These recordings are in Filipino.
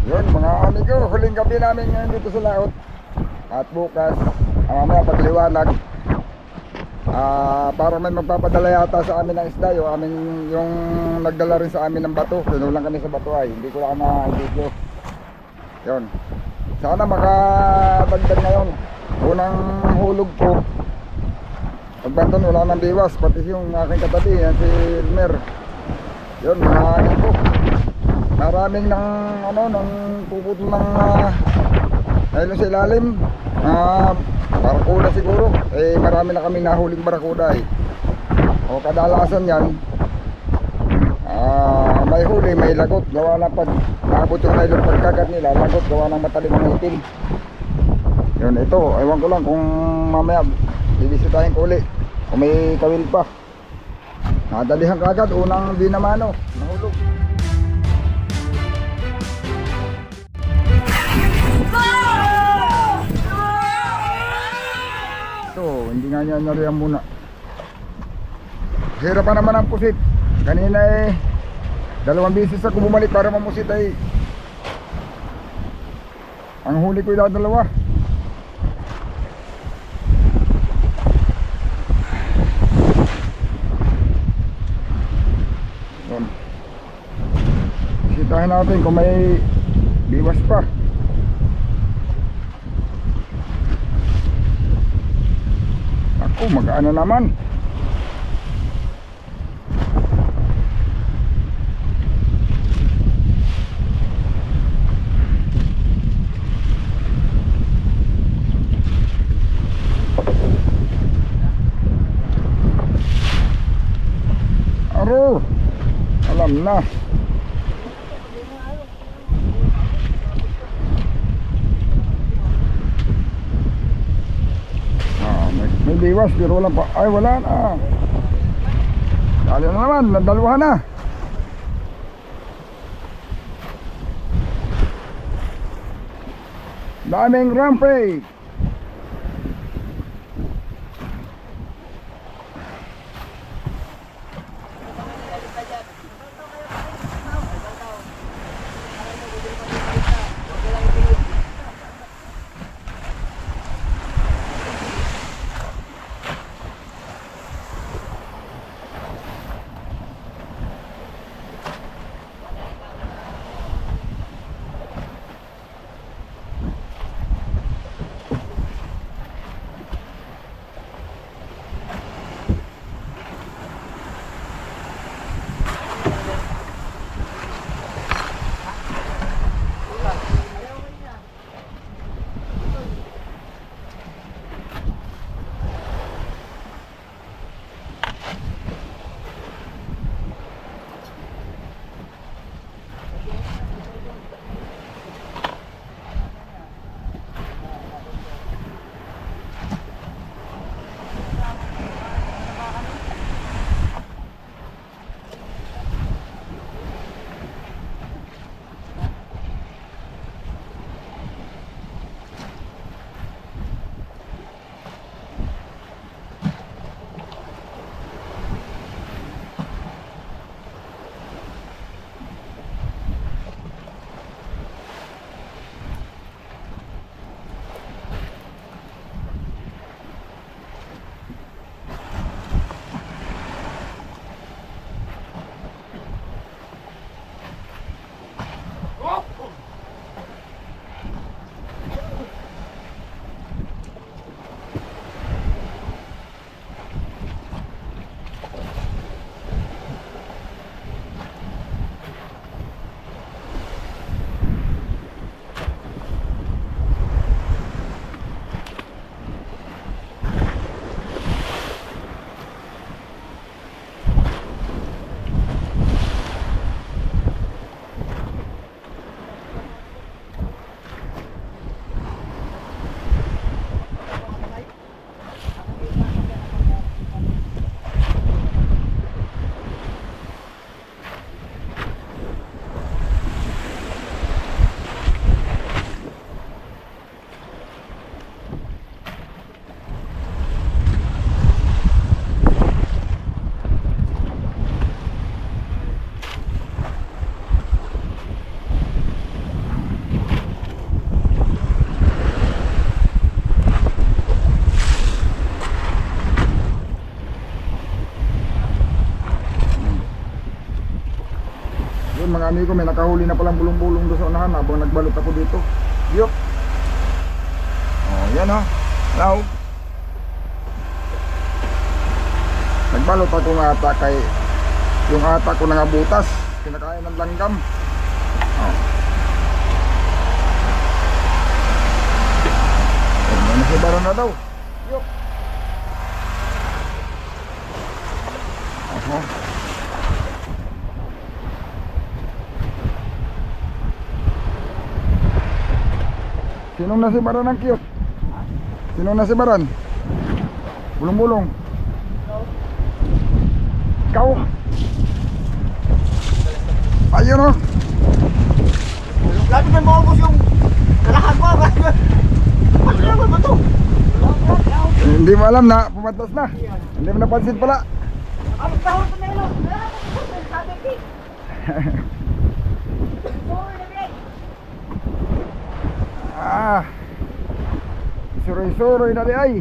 Yun mga amigo, huling gabi namin ngayon dito sa laot. At bukas, mamaya pagliwanag, para may magpapadala yata sa amin ng isda. Yung nagdala rin sa amin ng bato. Sinulang kami sa bato ay, hindi ko lang na-video. Yun. Sana makadagdag ngayon. Unang hulog ko, pagbanton wala nang biwas. Pati yung aking katabi, yan si Elmer. Yun mga amigo. Maraming nang puputol ng nylon sa ilalim, barakuda siguro. Marami na kami nahuling barakuda o kadalasan yan, may huli, may lagot, gawa na pag naabot yung nylon pagkagat nila, lagot gawa ng matalim ng itim. Yun, ito, ewan ko lang kung mamaya bibisitahin ko ulit kung may kawil pa. Nadalihan kagad, unang dinamano, nahulog. Hindi nga niya nariyan muna. Hirap pa naman ang pusit. Kanina 2 beses ako bumalik para mamusit ang huli ko dalawa. Yun. Isitahin natin kung may biwas pa. Mag-ano naman. Aro, alam na. May biwas, pero wala pa. Ay, wala na. Dali na naman, dalawa na. Daming rampage. amigo, may nakahuli na palang bulong-bulong doon sa unahan habang nagbalot ako dito. Yup. Oh, yan oh. Now, nagbalot ako ng ata kay yung ata ko nangabutas. Kinakain ng langgam. Oh. Nasibaran na daw. Yup. Oho. Sinong nasibaran ng cute? Sinong nasibaran? Bulong-bulong. Ikaw? Ayun o. Lagi man maubos yung kalahan ko. Ano naman ba ito? Hindi mo alam na pumatas na. Hindi mo napansin pala. Ang tahon ko na ilo. Ah. Suroy-suroy na di ay.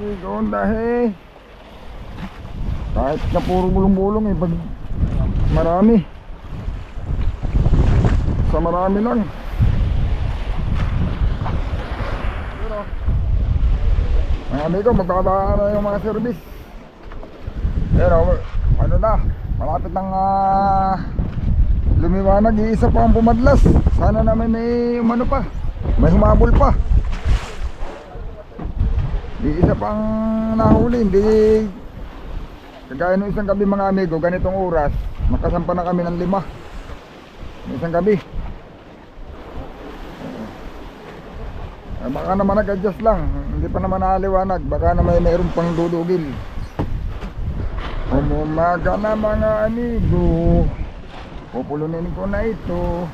Doon dahil kahit na puro bulong-bulong pag marami sa marami lang. Mga amigo, magbabaan na yung mga service. Pero ano na, malapit ng lumiwanag, iisa pa ang pumadlas. Sana naman may umano pa, may humabol pa. Di isa pang nahuli, hindi Kagaya nung isang gabi mga amigo, ganitong oras, makasampa na kami ng 5. Isang gabi. Baka naman nag-adjust lang, hindi pa naman nakaliwanag, baka naman mayroon pang dudugil. Umaga na mga amigo, pupulunin ko na ito.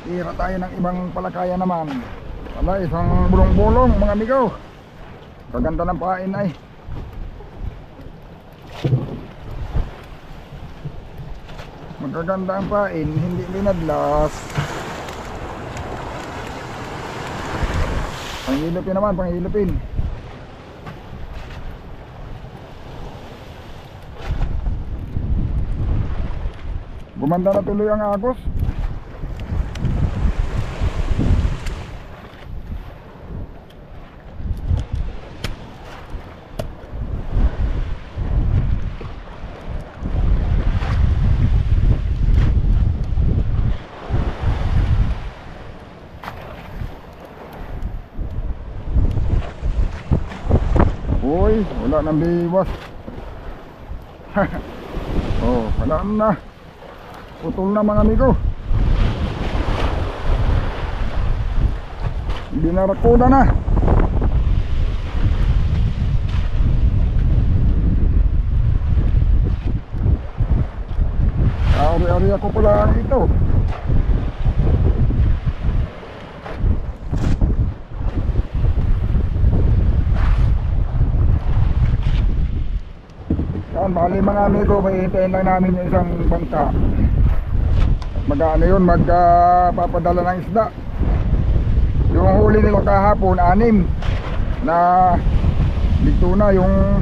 Tira tayo ng ibang palakaya naman. Wala, isang bulong-bulong mga amigo. Kaganda ng pain ay. Magaganda ang pain, hindi linadlas. Panghilupin naman, panghilupin. Gumanda na tuloy ang agos. Uy, wala nang biwas. Oh, wala na. Putol na mga amigo. Binarakuda na. Ari-ari ako pala ito. Yan, bali mga amigo, may hintayin lang namin yung isang bangka. Mag-ano yun, magpapadala ng isda. Yung huli nila kahapon, 6 na dito na yung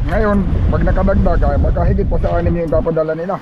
ngayon, pag nakadagdag, baka higit pa sa 6 yung papadala nila.